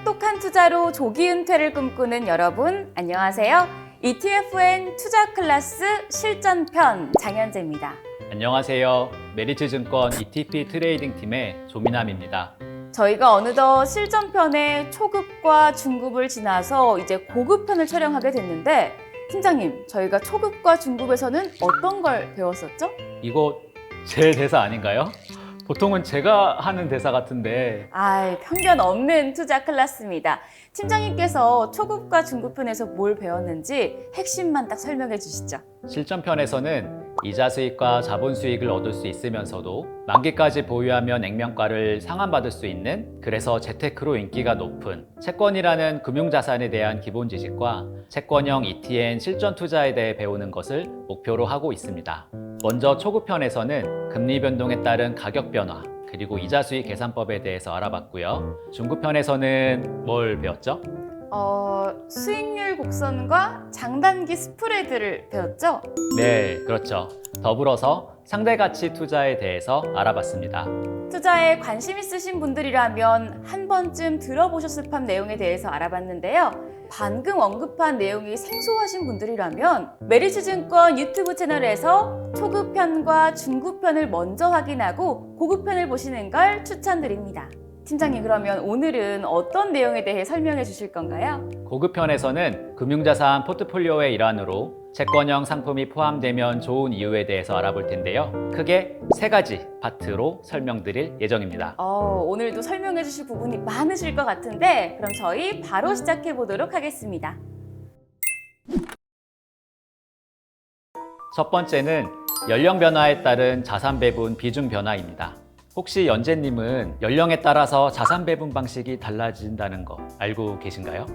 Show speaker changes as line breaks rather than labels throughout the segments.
똑똑한 투자로 조기 은퇴를 꿈꾸는 여러분, 안녕하세요. ETFN 투자 클래스 실전편 장현재입니다.
안녕하세요. 메리츠증권 ETP 트레이딩 팀의 조민함입니다.
저희가 어느덧 실전편의 초급과 중급을 지나서 이제 고급편을 촬영하게 됐는데, 팀장님, 저희가 초급과 중급에서는 어떤 걸 배웠었죠?
이거 제 대사 아닌가요? 보통은 제가 하는 대사 같은데.
편견 없는 투자 클래스입니다. 팀장님께서 초급과 중급편에서 뭘 배웠는지 핵심만 딱 설명해 주시죠.
실전편에서는 이자 수익과 자본 수익을 얻을 수 있으면서도 만기까지 보유하면 액면가를 상환받을 수 있는, 그래서 재테크로 인기가 높은 채권이라는 금융자산에 대한 기본 지식과 채권형 ETN 실전 투자에 대해 배우는 것을 목표로 하고 있습니다. 먼저 초급편에서는 금리 변동에 따른 가격 변화, 그리고 이자 수익 계산법에 대해서 알아봤고요. 중급편에서는 뭘 배웠죠?
수익률 곡선과 장단기 스프레드를 배웠죠?
네, 그렇죠. 더불어서 상대가치 투자에 대해서 알아봤습니다.
투자에 관심 있으신 분들이라면 한 번쯤 들어보셨을 법한 내용에 대해서 알아봤는데요. 방금 언급한 내용이 생소하신 분들이라면 메리츠증권 유튜브 채널에서 초급편과 중급편을 먼저 확인하고 고급편을 보시는 걸 추천드립니다. 팀장님, 그러면 오늘은 어떤 내용에 대해 설명해 주실 건가요?
고급편에서는 금융자산 포트폴리오의 일환으로 채권형 상품이 포함되면 좋은 이유에 대해서 알아볼 텐데요. 크게 세 가지 파트로 설명드릴 예정입니다.
오늘도 설명해 주실 부분이 많으실 것 같은데, 그럼 저희 바로 시작해 보도록 하겠습니다.
첫 번째는 연령 변화에 따른 자산 배분 비중 변화입니다. 혹시 연재님은 연령에 따라서 자산 배분 방식이 달라진다는 거 알고 계신가요?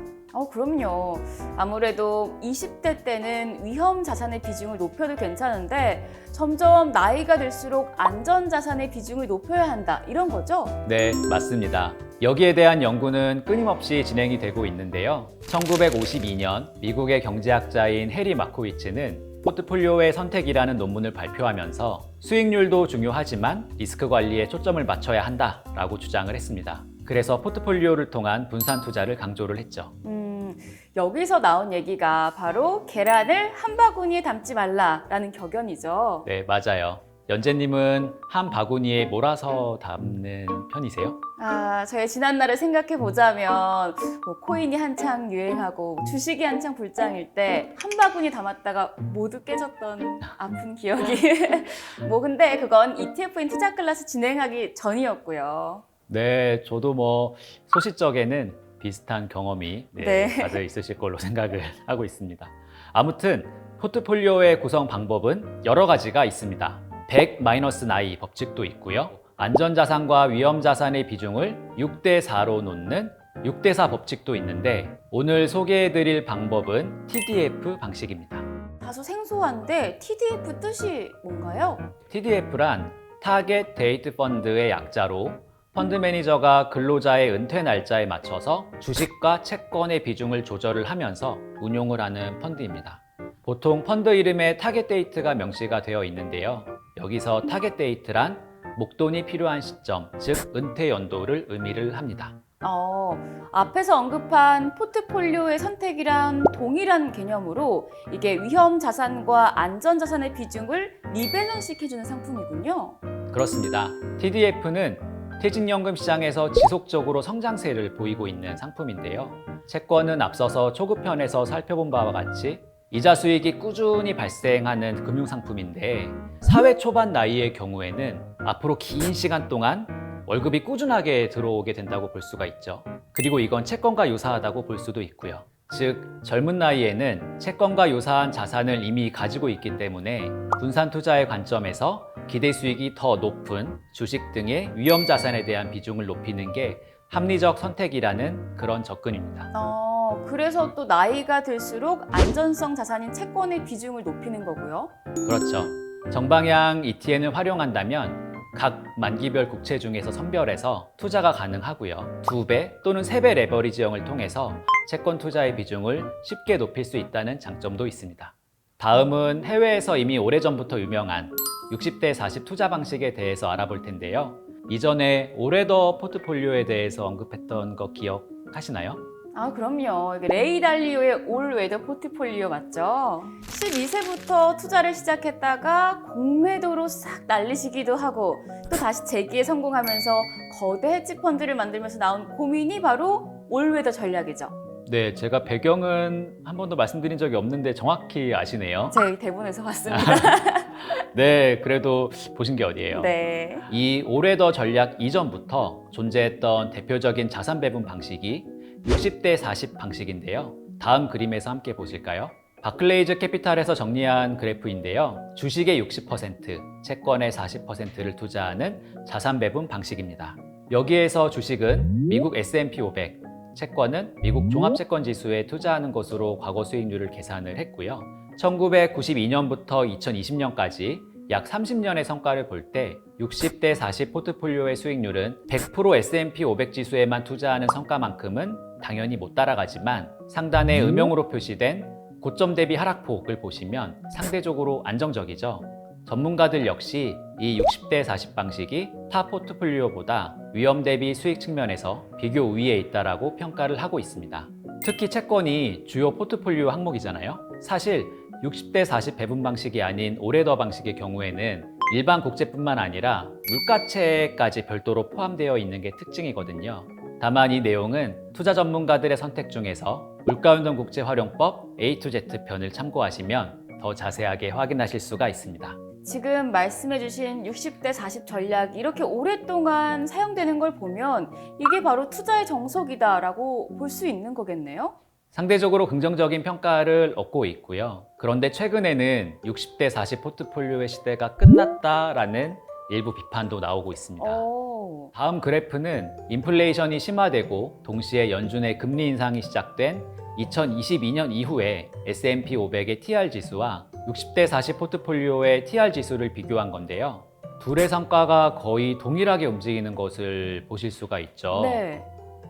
그럼요. 아무래도 20대 때는 위험 자산의 비중을 높여도 괜찮은데 점점 나이가 들수록 안전 자산의 비중을 높여야 한다, 이런 거죠?
네, 맞습니다. 여기에 대한 연구는 끊임없이 진행이 되고 있는데요. 1952년 미국의 경제학자인 해리 마코위츠는 포트폴리오의 선택이라는 논문을 발표하면서 수익률도 중요하지만 리스크 관리에 초점을 맞춰야 한다라고 주장을 했습니다. 그래서 포트폴리오를 통한 분산 투자를 강조를 했죠.
여기서 나온 얘기가 바로 계란을 한 바구니에 담지 말라라는 격언이죠.
네, 맞아요. 연재님은 한 바구니에 몰아서 담는 편이세요?
저의 지난날을 생각해 보자면 코인이 한창 유행하고 주식이 한창 불장일 때 한 바구니 담았다가 모두 깨졌던 아픈 기억이 근데 그건 ETF인 투자 클래스 진행하기 전이었고요.
네, 저도 소시적에는 비슷한 경험이 다들 있으실 걸로 생각을 하고 있습니다. 아무튼 포트폴리오의 구성 방법은 여러 가지가 있습니다. 100-나이 법칙도 있고요. 안전자산과 위험자산의 비중을 6대4로 놓는 6대4 법칙도 있는데, 오늘 소개해드릴 방법은 TDF 방식입니다.
다소 생소한데 TDF 뜻이 뭔가요?
TDF란 타겟 데이트 펀드의 약자로 펀드 매니저가 근로자의 은퇴 날짜에 맞춰서 주식과 채권의 비중을 조절을 하면서 운용을 하는 펀드입니다. 보통 펀드 이름에 타겟 데이트가 명시가 되어 있는데요. 여기서 타겟 데이트란 목돈이 필요한 시점, 즉 은퇴 연도를 의미를 합니다.
앞에서 언급한 포트폴리오의 선택이랑 동일한 개념으로 이게 위험 자산과 안전 자산의 비중을 리밸런싱해주는 상품이군요.
그렇습니다. TDF는 퇴직연금 시장에서 지속적으로 성장세를 보이고 있는 상품인데요. 채권은 앞서서 초급편에서 살펴본 바와 같이 이자 수익이 꾸준히 발생하는 금융상품인데, 사회 초반 나이의 경우에는 앞으로 긴 시간 동안 월급이 꾸준하게 들어오게 된다고 볼 수가 있죠. 그리고 이건 채권과 유사하다고 볼 수도 있고요. 즉, 젊은 나이에는 채권과 유사한 자산을 이미 가지고 있기 때문에 분산 투자의 관점에서 기대 수익이 더 높은 주식 등의 위험 자산에 대한 비중을 높이는 게 합리적 선택이라는 그런 접근입니다.
그래서 또 나이가 들수록 안전성 자산인 채권의 비중을 높이는 거고요.
그렇죠. 정방향 ETN을 활용한다면 각 만기별 국채 중에서 선별해서 투자가 가능하고요. 2배 또는 3배 레버리지형을 통해서 채권 투자의 비중을 쉽게 높일 수 있다는 장점도 있습니다. 다음은 해외에서 이미 오래전부터 유명한 60대 40 투자 방식에 대해서 알아볼 텐데요. 이전에 올해더 포트폴리오에 대해서 언급했던 거 기억 기억하시나요?
아, 그럼요. 이게 레이 달리오의 올 웨더 포트폴리오 맞죠? 12세부터 투자를 시작했다가 공매도로 싹 날리시기도 하고 또 다시 재기에 성공하면서 거대 헤지펀드를 만들면서 나온 고민이 바로 올 웨더 전략이죠.
네, 제가 배경은 한 번도 말씀드린 적이 없는데 정확히 아시네요.
제 대본에서 봤습니다.
네, 그래도 보신 게 어디예요?
네.
이 올웨더 전략 이전부터 존재했던 대표적인 자산 배분 방식이 60대 40 방식인데요. 다음 그림에서 함께 보실까요? 바클레이즈 캐피탈에서 정리한 그래프인데요. 주식의 60%, 채권의 40%를 투자하는 자산 배분 방식입니다. 여기에서 주식은 미국 S&P 500, 채권은 미국 종합채권지수에 투자하는 것으로 과거 수익률을 계산을 했고요. 1992년부터 2020년까지 약 30년의 성과를 볼 때 60대 40 포트폴리오의 수익률은 100% S&P 500 지수에만 투자하는 성과만큼은 당연히 못 따라가지만 상단에 음영으로 표시된 고점 대비 하락폭을 보시면 상대적으로 안정적이죠. 전문가들 역시 이 60대 40 방식이 타 포트폴리오보다 위험 대비 수익 측면에서 비교 우위에 있다라고 평가를 하고 있습니다. 특히 채권이 주요 포트폴리오 항목이잖아요. 사실 60대 40 배분 방식이 아닌 올웨더 방식의 경우에는 일반 국채뿐만 아니라 물가채까지 별도로 포함되어 있는 게 특징이거든요. 다만 이 내용은 투자 전문가들의 선택 중에서 물가운동 국채 활용법 A to Z 편을 참고하시면 더 자세하게 확인하실 수가 있습니다.
지금 말씀해주신 60대 40 전략이 이렇게 오랫동안 사용되는 걸 보면 이게 바로 투자의 정석이다라고 볼 수 있는 거겠네요?
상대적으로 긍정적인 평가를 얻고 있고요. 그런데 최근에는 60대 40 포트폴리오의 시대가 끝났다라는 일부 비판도 나오고 있습니다. 다음 그래프는 인플레이션이 심화되고 동시에 연준의 금리 인상이 시작된 2022년 이후에 S&P 500의 TR 지수와 60대 40 포트폴리오의 TR 지수를 비교한 건데요. 둘의 성과가 거의 동일하게 움직이는 것을 보실 수가 있죠.
네.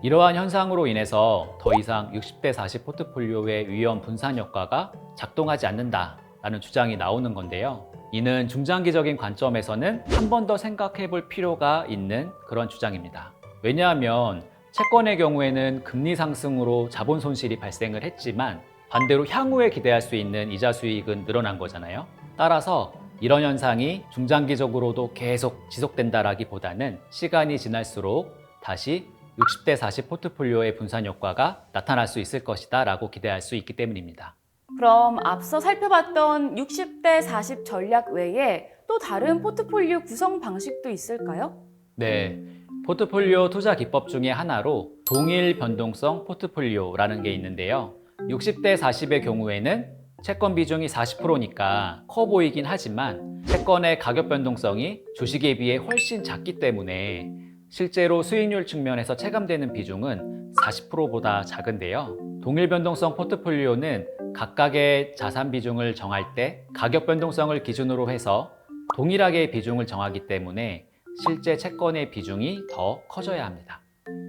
이러한 현상으로 인해서 더 이상 60대 40 포트폴리오의 위험 분산 효과가 작동하지 않는다라는 주장이 나오는 건데요. 이는 중장기적인 관점에서는 한 번 더 생각해 볼 필요가 있는 그런 주장입니다. 왜냐하면 채권의 경우에는 금리 상승으로 자본 손실이 발생을 했지만 반대로 향후에 기대할 수 있는 이자 수익은 늘어난 거잖아요. 따라서 이런 현상이 중장기적으로도 계속 지속된다라기보다는 시간이 지날수록 다시 60대 40 포트폴리오의 분산 효과가 나타날 수 있을 것이다 라고 기대할 수 있기 때문입니다.
그럼 앞서 살펴봤던 60대 40 전략 외에 또 다른 포트폴리오 구성 방식도 있을까요?
네, 포트폴리오 투자 기법 중에 하나로 동일 변동성 포트폴리오라는 게 있는데요. 60대 40의 경우에는 채권 비중이 40%니까 커 보이긴 하지만 채권의 가격 변동성이 주식에 비해 훨씬 작기 때문에 실제로 수익률 측면에서 체감되는 비중은 40%보다 작은데요. 동일 변동성 포트폴리오는 각각의 자산 비중을 정할 때 가격 변동성을 기준으로 해서 동일하게 비중을 정하기 때문에 실제 채권의 비중이 더 커져야 합니다.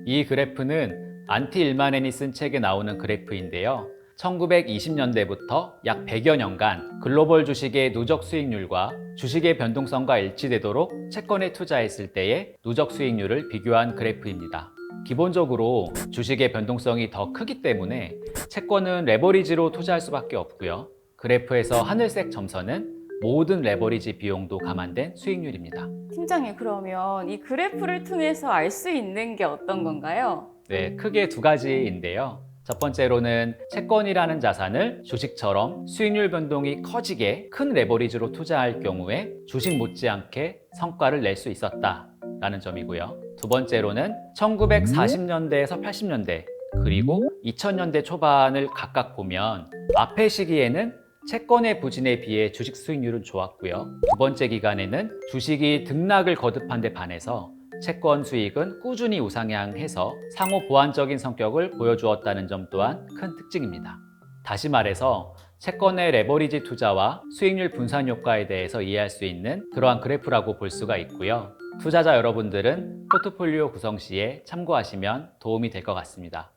이 그래프는 안티 일만엔이 쓴 책에 나오는 그래프인데요. 1920년대부터 약 100여 년간 글로벌 주식의 누적 수익률과 주식의 변동성과 일치되도록 채권에 투자했을 때의 누적 수익률을 비교한 그래프입니다. 기본적으로 주식의 변동성이 더 크기 때문에 채권은 레버리지로 투자할 수밖에 없고요. 그래프에서 하늘색 점선은 모든 레버리지 비용도 감안된 수익률입니다.
팀장님, 그러면 이 그래프를 통해서 알 수 있는 게 어떤 건가요?
네, 크게 두 가지인데요. 첫 번째로는 채권이라는 자산을 주식처럼 수익률 변동이 커지게 큰 레버리지로 투자할 경우에 주식 못지않게 성과를 낼 수 있었다라는 점이고요. 두 번째로는 1940년대에서 80년대 그리고 2000년대 초반을 각각 보면 앞의 시기에는 채권의 부진에 비해 주식 수익률은 좋았고요. 두 번째 기간에는 주식이 등락을 거듭한 데 반해서 채권 수익은 꾸준히 우상향해서 상호 보완적인 성격을 보여주었다는 점 또한 큰 특징입니다. 다시 말해서 채권의 레버리지 투자와 수익률 분산 효과에 대해서 이해할 수 있는 그러한 그래프라고 볼 수가 있고요. 투자자 여러분들은 포트폴리오 구성 시에 참고하시면 도움이 될 것 같습니다.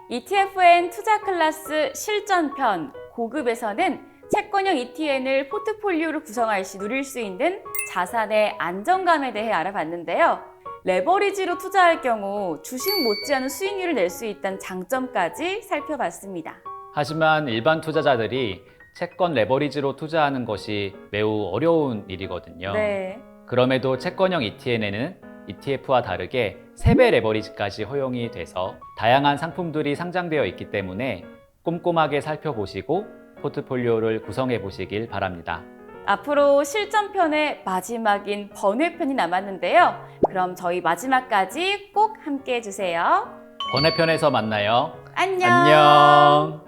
ETFN 투자 클래스 실전편 고급에서는 채권형 ETN을 포트폴리오로 구성할 시 누릴 수 있는 자산의 안정감에 대해 알아봤는데요. 레버리지로 투자할 경우 주식 못지않은 수익률을 낼 수 있다는 장점까지 살펴봤습니다.
하지만 일반 투자자들이 채권 레버리지로 투자하는 것이 매우 어려운 일이거든요.
네.
그럼에도 채권형 ETF와 다르게 3배 레버리지까지 허용이 돼서 다양한 상품들이 상장되어 있기 때문에 꼼꼼하게 살펴보시고 포트폴리오를 구성해 보시길 바랍니다.
앞으로 실전편의 마지막인 번외편이 남았는데요. 그럼 저희 마지막까지 꼭 함께 해주세요.
번외편에서 만나요.
안녕!
안녕.